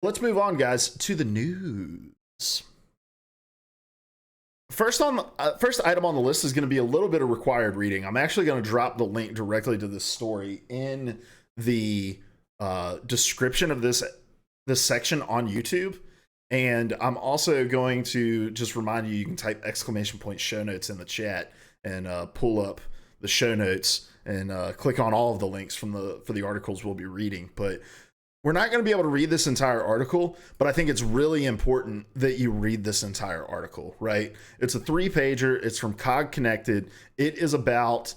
let's move on, guys, to the news. First item on the list is going to be a little bit of required reading. I'm actually going to drop the link directly to this story in the description of this section on YouTube. And I'm also going to just remind you, you can type !show notes in the chat and pull up the show notes and click on all of the links for the articles we'll be reading. But we're not going to be able to read this entire article, but I think it's really important that you read this entire article, right? It's a 3-pager. It's from COGconnected. It is about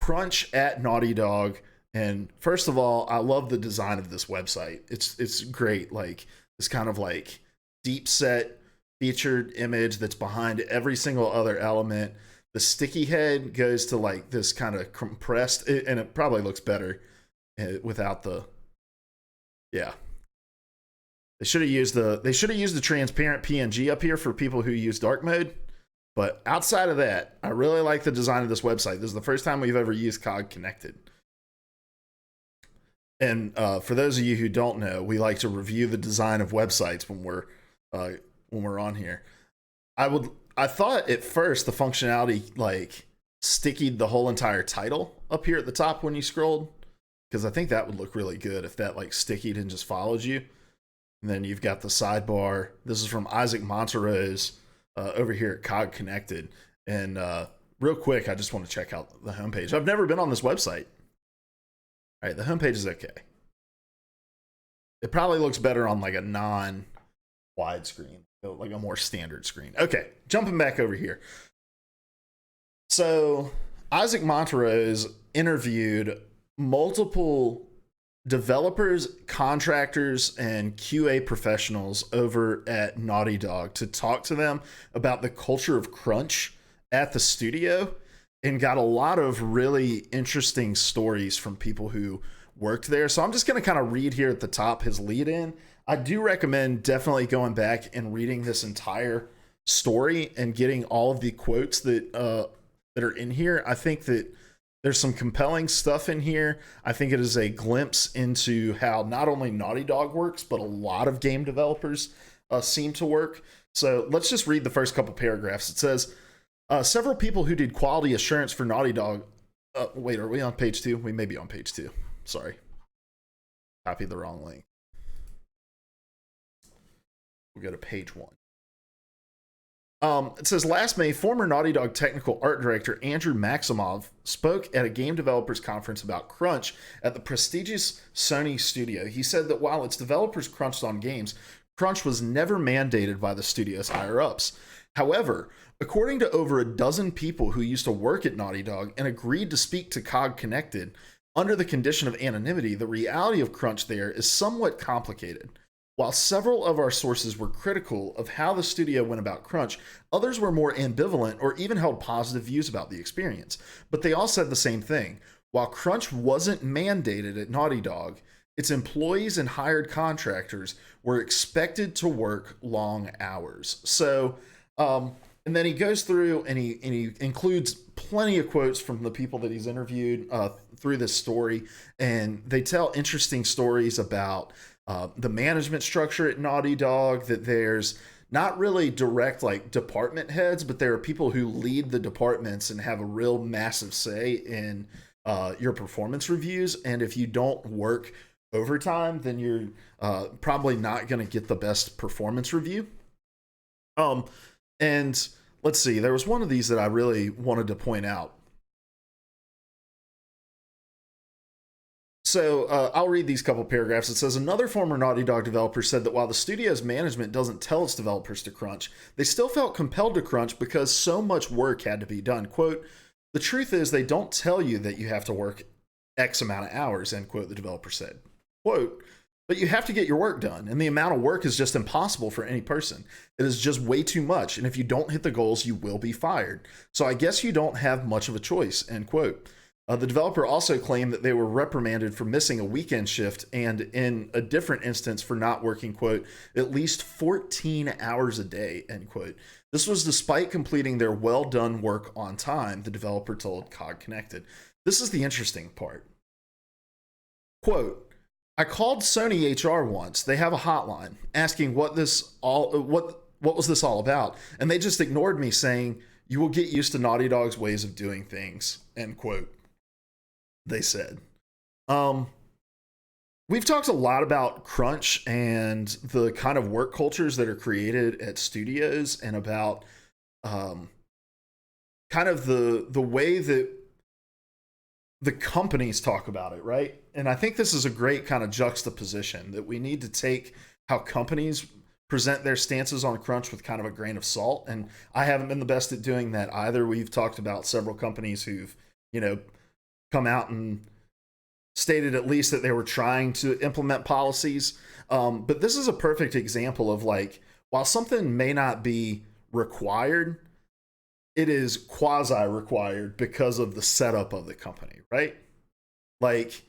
crunch at Naughty Dog. And first of all, I love the design of this website. It's great. Like this kind of like deep set featured image that's behind every single other element. The sticky head goes to like this kind of compressed, and it probably looks better without the, yeah. They should have used the transparent PNG up here for people who use dark mode. But outside of that, I really like the design of this website. This is the first time we've ever used COGconnected. And for those of you who don't know, we like to review the design of websites when we're on here. I thought at first the functionality like stickied the whole entire title up here at the top when you scrolled, because I think that would look really good if that like stickied and just follows you. And then you've got the sidebar. This is from Isaac Monterose over here at COGconnected. And real quick, I just want to check out the homepage. I've never been on this website. All right, the homepage is okay. It probably looks better on like a non-widescreen, like a more standard screen. Okay, jumping back over here. So Isaac Monterose interviewed multiple developers, contractors, and QA professionals over at Naughty Dog to talk to them about the culture of crunch at the studio, and got a lot of really interesting stories from people who worked there. So I'm just going to kind of read here at the top his lead in. I do recommend definitely going back and reading this entire story and getting all of the quotes that are in here. I think that there's some compelling stuff in here. I think it is a glimpse into how not only Naughty Dog works, but a lot of game developers seem to work. So let's just read the first couple paragraphs. It says, several people who did quality assurance for Naughty Dog. Wait, are we on page 2? We may be on page 2. Sorry. Copied the wrong link. We'll go to page 1. It says, last May, former Naughty Dog technical art director Andrew Maximov spoke at a game developers conference about crunch at the prestigious Sony studio. He said that while its developers crunched on games, crunch was never mandated by the studio's higher-ups. However, according to over a dozen people who used to work at Naughty Dog and agreed to speak to COGconnected, under the condition of anonymity, the reality of crunch there is somewhat complicated. While several of our sources were critical of how the studio went about crunch, others were more ambivalent or even held positive views about the experience. But they all said the same thing. While crunch wasn't mandated at Naughty Dog, its employees and hired contractors were expected to work long hours. So, and then he goes through and he includes plenty of quotes from the people that he's interviewed through this story. And they tell interesting stories about the management structure at Naughty Dog, that there's not really direct like department heads, but there are people who lead the departments and have a real massive say in your performance reviews. And if you don't work overtime, then you're probably not going to get the best performance review. And let's see, there was one of these that I really wanted to point out. So I'll read these couple paragraphs. It says, another former Naughty Dog developer said that while the studio's management doesn't tell its developers to crunch, they still felt compelled to crunch because so much work had to be done. Quote, the truth is they don't tell you that you have to work X amount of hours, end quote, the developer said. Quote, but you have to get your work done, and the amount of work is just impossible for any person. It is just way too much, and if you don't hit the goals, you will be fired. So I guess you don't have much of a choice, end quote. The developer also claimed that they were reprimanded for missing a weekend shift and in a different instance for not working, quote, at least 14 hours a day, end quote. This was despite completing their well-done work on time, the developer told COGconnected. This is the interesting part. Quote, I called Sony HR once. They have a hotline asking what was this all about, and they just ignored me, saying, "You will get used to Naughty Dog's ways of doing things." End quote. They said. Um, we've talked a lot about crunch and the kind of work cultures that are created at studios, and about um, kind of the way that the companies talk about it, right? And I think this is a great kind of juxtaposition, that we need to take how companies present their stances on crunch with kind of a grain of salt. And I haven't been the best at doing that either. We've talked about several companies who've, you know, come out and stated at least that they were trying to implement policies. But this is a perfect example of, like, while something may not be required, it is quasi required because of the setup of the company, right? Like,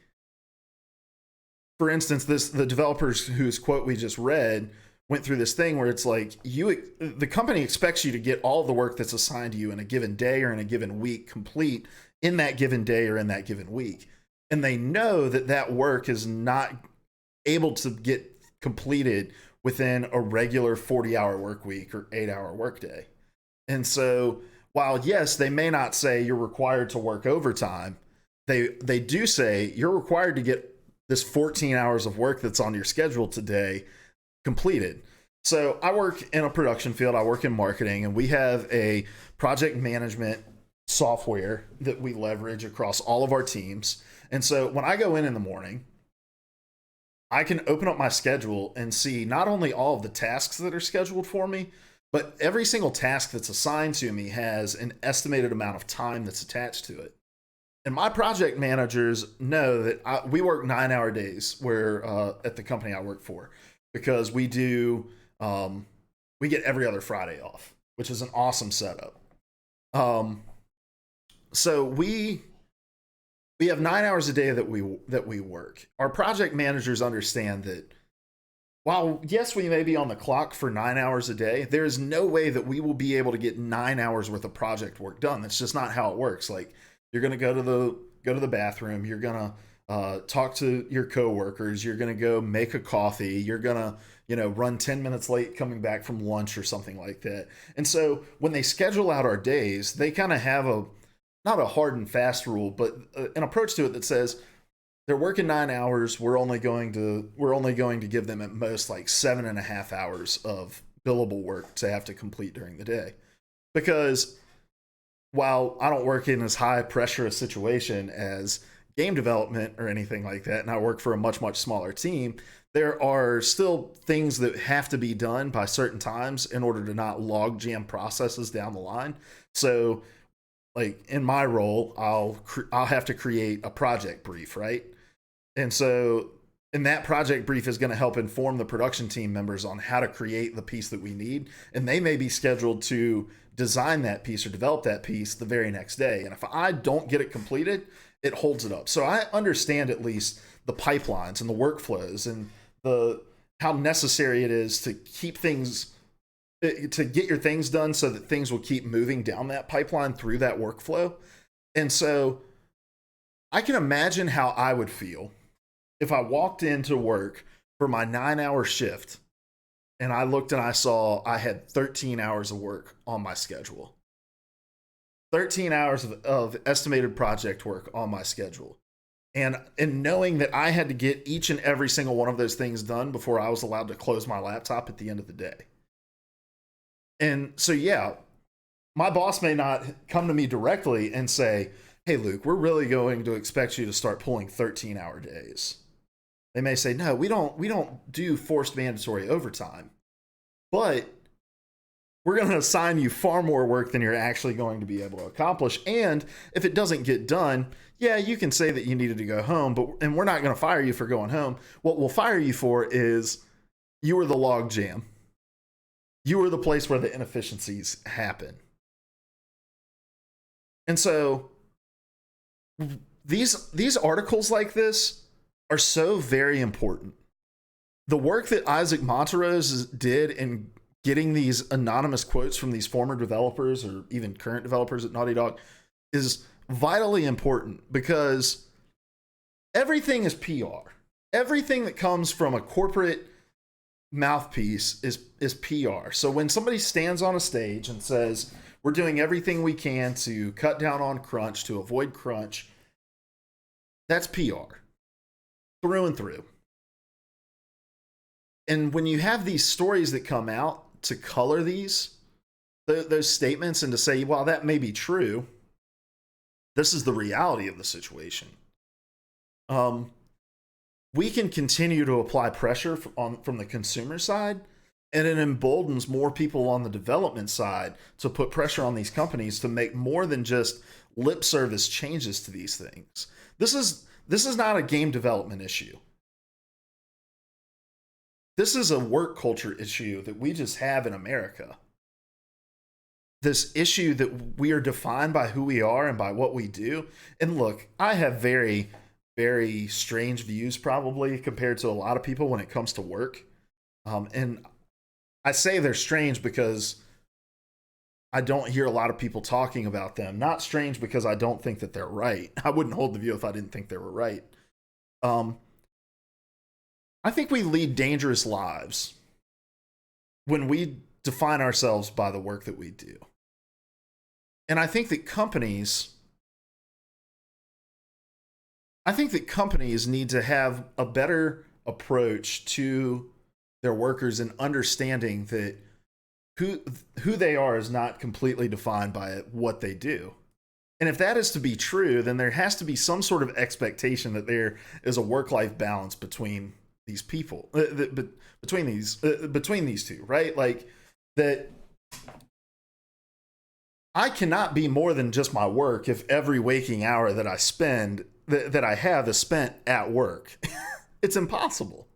for instance, the developers whose quote we just read went through this thing where it's like, the company expects you to get all the work that's assigned to you in a given day or in a given week complete in that given day or in that given week. And they know that that work is not able to get completed within a regular 40-hour work week or 8-hour work day. And so, while yes, they may not say you're required to work overtime, they do say you're required to get this 14 hours of work that's on your schedule today completed. So I work in a production field, I work in marketing, and we have a project management software that we leverage across all of our teams. And so when I go in the morning, I can open up my schedule and see not only all of the tasks that are scheduled for me, but every single task that's assigned to me has an estimated amount of time that's attached to it. And my project managers know that we work 9-hour days at the company I work for, because we get every other Friday off, which is an awesome setup. So we have 9 hours a day that we work. Our project managers understand that while yes, we may be on the clock for 9 hours a day, there is no way that we will be able to get 9 hours worth of project work done. That's just not how it works. Like, you're going to go to the bathroom, you're going to talk to your coworkers, you're going to go make a coffee, you're going to, run 10 minutes late coming back from lunch or something like that. And so when they schedule out our days, they kind of have not a hard and fast rule, but an approach to it that says they're working 9 hours. We're only going to give them at most like 7.5 hours of billable work to have to complete during the day. Because while I don't work in as high pressure a situation as game development or anything like that, and I work for a much, much smaller team, there are still things that have to be done by certain times in order to not log jam processes down the line. So, like, in my role, I'll have to create a project brief, right? And so, and that project brief is going to help inform the production team members on how to create the piece that we need. And they may be scheduled to design that piece or develop that piece the very next day. And if I don't get it completed, it holds it up. So I understand at least the pipelines and the workflows and how necessary it is to keep things, to get your things done so that things will keep moving down that pipeline through that workflow. And so I can imagine how I would feel if I walked into work for my 9-hour shift and I looked and I saw I had 13 hours of work on my schedule. 13 hours of estimated project work on my schedule. And knowing that I had to get each and every single one of those things done before I was allowed to close my laptop at the end of the day. And so, yeah, my boss may not come to me directly and say, "Hey, Luke, we're really going to expect you to start pulling 13-hour days." They may say, "No, we don't do forced mandatory overtime, but we're going to assign you far more work than you're actually going to be able to accomplish. And if it doesn't get done, yeah, you can say that you needed to go home, and we're not going to fire you for going home. What we'll fire you for is you were the log jam. You were the place where the inefficiencies happen." And so these articles like this are so very important. The work that Isaac Montrose did in getting these anonymous quotes from these former developers or even current developers at Naughty Dog is vitally important, because everything is PR. everything that comes from a corporate mouthpiece is PR. So when somebody stands on a stage and says, we're doing everything we can to cut down on crunch, to avoid crunch, that's PR through and through. And when you have these stories that come out to color those statements and to say, well, that may be true, this is the reality of the situation. We can continue to apply pressure from the consumer side, and it emboldens more people on the development side to put pressure on these companies to make more than just lip service changes to these things. This is not a game development issue. This is a work culture issue that we just have in America. This issue that we are defined by who we are and by what we do. And look, I have very, very strange views probably compared to a lot of people when it comes to work. And I say they're strange because I don't hear a lot of people talking about them. Not strange because I don't think that they're right. I wouldn't hold the view if I didn't think they were right. I think we lead dangerous lives when we define ourselves by the work that we do. And I think that companies need to have a better approach to their workers and understanding that who they are is not completely defined by what they do. And if that is to be true, then there has to be some sort of expectation that there is a work-life balance between these people, between these two, right? Like that I cannot be more than just my work if every waking hour that I spend that I have is spent at work. It's impossible.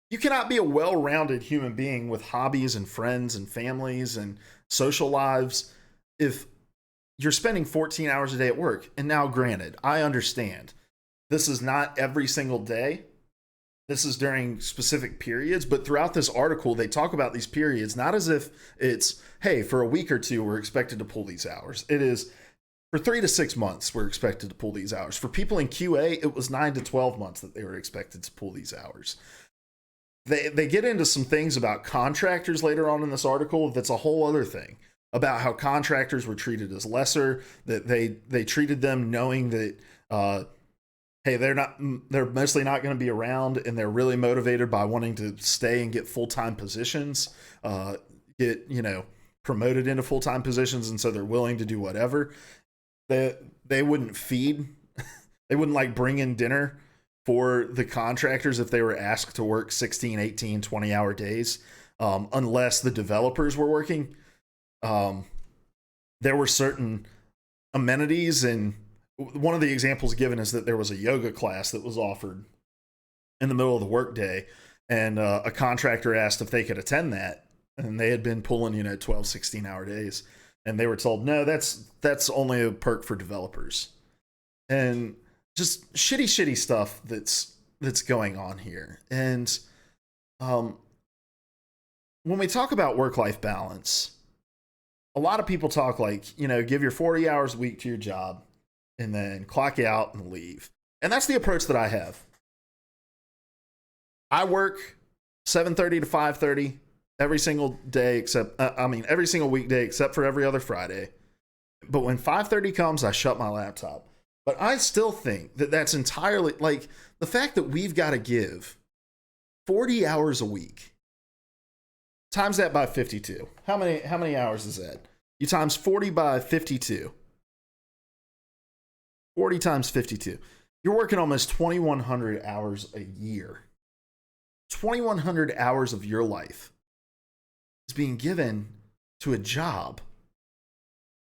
You cannot be a well-rounded human being with hobbies and friends and families and social lives if you're spending 14 hours a day at work. And now, granted, I understand this is not every single day. This is during specific periods, but throughout this article, they talk about these periods not as if it's, hey, for a week or two, we're expected to pull these hours. It is for 3 to 6 months, we're expected to pull these hours. For people in QA, it was 9 to 12 months that they were expected to pull these hours. They get into some things about contractors later on in this article. That's a whole other thing about how contractors were treated as lesser, that they treated them knowing that, hey, they're mostly not going to be around, and they're really motivated by wanting to stay and get full-time positions, get, promoted into full-time positions. And so they're willing to do whatever. They wouldn't feed, they wouldn't like bring in dinner for the contractors if they were asked to work 16, 18, 20-hour days, unless the developers were working. There were certain amenities, and one of the examples given is that there was a yoga class that was offered in the middle of the workday, and a contractor asked if they could attend that, and they had been pulling 12, 16-hour days, and they were told, no, that's only a perk for developers. And just shitty stuff that's going on here. And when we talk about work-life balance, a lot of people talk like, give your 40 hours a week to your job and then clock out and leave. And that's the approach that I have. I work 7:30 to 5:30 every single day every single weekday except for every other Friday. But when 5:30 comes, I shut my laptop. But I still think that that's entirely, like, the fact that we've got to give 40 hours a week, times that by 52. How many hours is that? You times 40 by 52. 40 times 52. You're working almost 2,100 hours a year. 2,100 hours of your life is being given to a job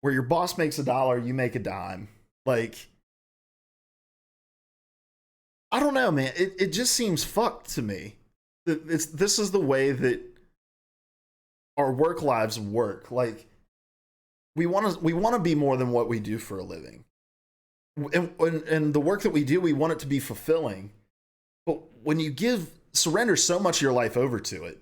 where your boss makes $1, you make a dime. Like, I don't know, man. It just seems fucked to me. This is the way that our work lives work. Like, we want to be more than what we do for a living. And the work that we do, we want it to be fulfilling. But when you surrender so much of your life over to it,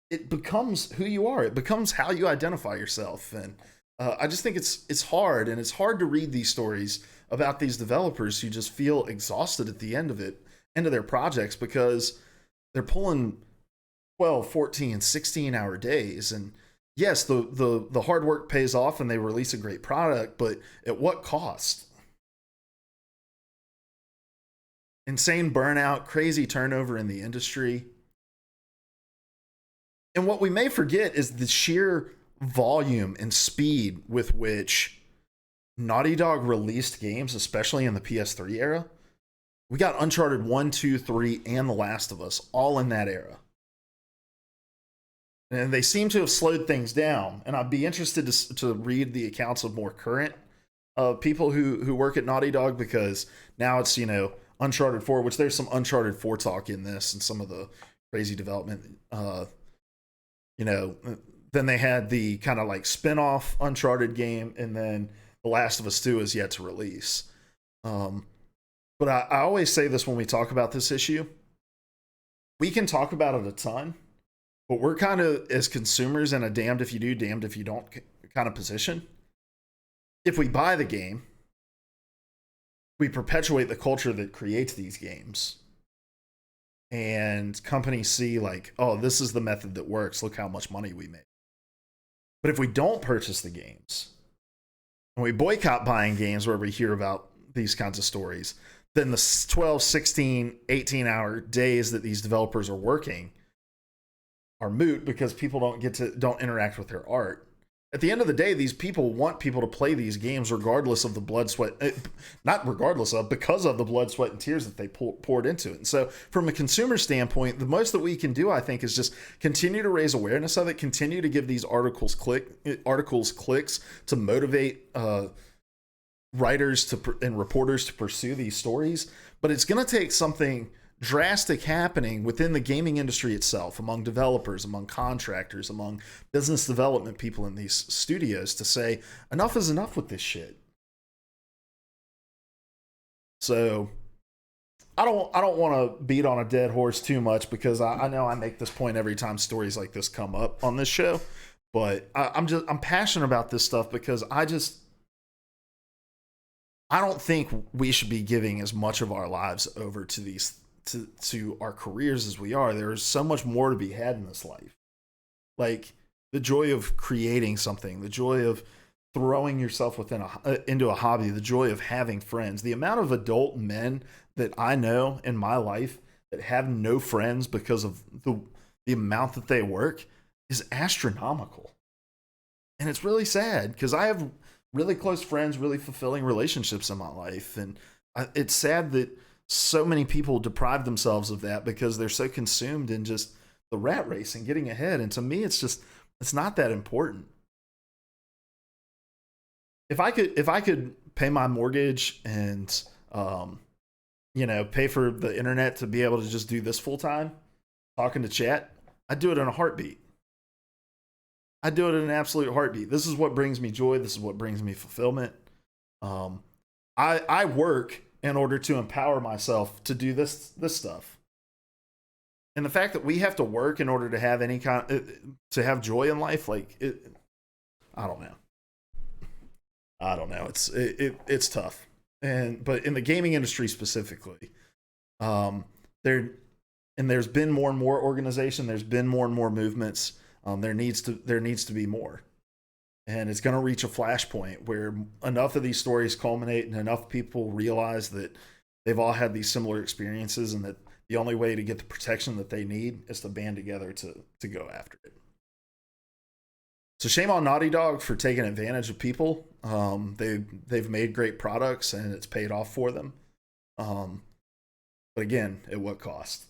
it becomes who you are. It becomes how you identify yourself. And I just think it's hard, and it's hard to read these stories about these developers who just feel exhausted at the end of it. into their projects because they're pulling 12, 14, 16-hour days. And yes, the hard work pays off and they release a great product, but at what cost? Insane burnout, crazy turnover in the industry. And what we may forget is the sheer volume and speed with which Naughty Dog released games, especially in the PS3 era. We got Uncharted 1, 2, 3, and The Last of Us all in that era. And they seem to have slowed things down. And I'd be interested to read the accounts of more current people who work at Naughty Dog, because now it's, Uncharted 4, which there's some Uncharted 4 talk in this and some of the crazy development. Then they had the kind of like spin-off Uncharted game, and then The Last of Us 2 is yet to release. But I always say this when we talk about this issue. We can talk about it a ton, but we're kind of, as consumers, in a damned if you do, damned if you don't kind of position. If we buy the game, we perpetuate the culture that creates these games. And companies see like, oh, this is the method that works. Look how much money we make. But if we don't purchase the games, and we boycott buying games where we hear about these kinds of stories, then the 12, 16, 18-hour days that these developers are working are moot because people don't interact with their art. At the end of the day, these people want people to play these games regardless of the blood, sweat, because of the blood, sweat, and tears that they poured into it. And so from a consumer standpoint, the most that we can do, I think, is just continue to raise awareness of it, continue to give these articles clicks to motivate writers and reporters to pursue these stories. But it's going to take something drastic happening within the gaming industry itself, among developers, among contractors, among business development people in these studios, to say enough is enough with this shit. So I don't want to beat on a dead horse too much, because I know I make this point every time stories like this come up on this show, but I'm passionate about this stuff because I don't think we should be giving as much of our lives over to these to our careers as we are. There's so much more to be had in this life. Like the joy of creating something, the joy of throwing yourself into a hobby, the joy of having friends. The amount of adult men that I know in my life that have no friends because of the amount that they work is astronomical. And it's really sad because I have really close friends, really fulfilling relationships in my life. And it's sad that so many people deprive themselves of that because they're so consumed in just the rat race and getting ahead. And to me, it's not that important. If I could pay my mortgage and, pay for the internet to be able to just do this full time, talking to chat, I'd do it in a heartbeat. I'd do it in an absolute heartbeat. This is what brings me joy. This is what brings me fulfillment. I work in order to empower myself to do this stuff. And the fact that we have to work in order to have to have joy in life, like it, I don't know. It's tough. But in the gaming industry specifically, there's been more and more organization. There's been more and more movements. There needs to be more. And it's going to reach a flashpoint where enough of these stories culminate and enough people realize that they've all had these similar experiences, and that the only way to get the protection that they need is to band together to go after it. So shame on Naughty Dog for taking advantage of people. They've made great products and it's paid off for them. But again, at what cost?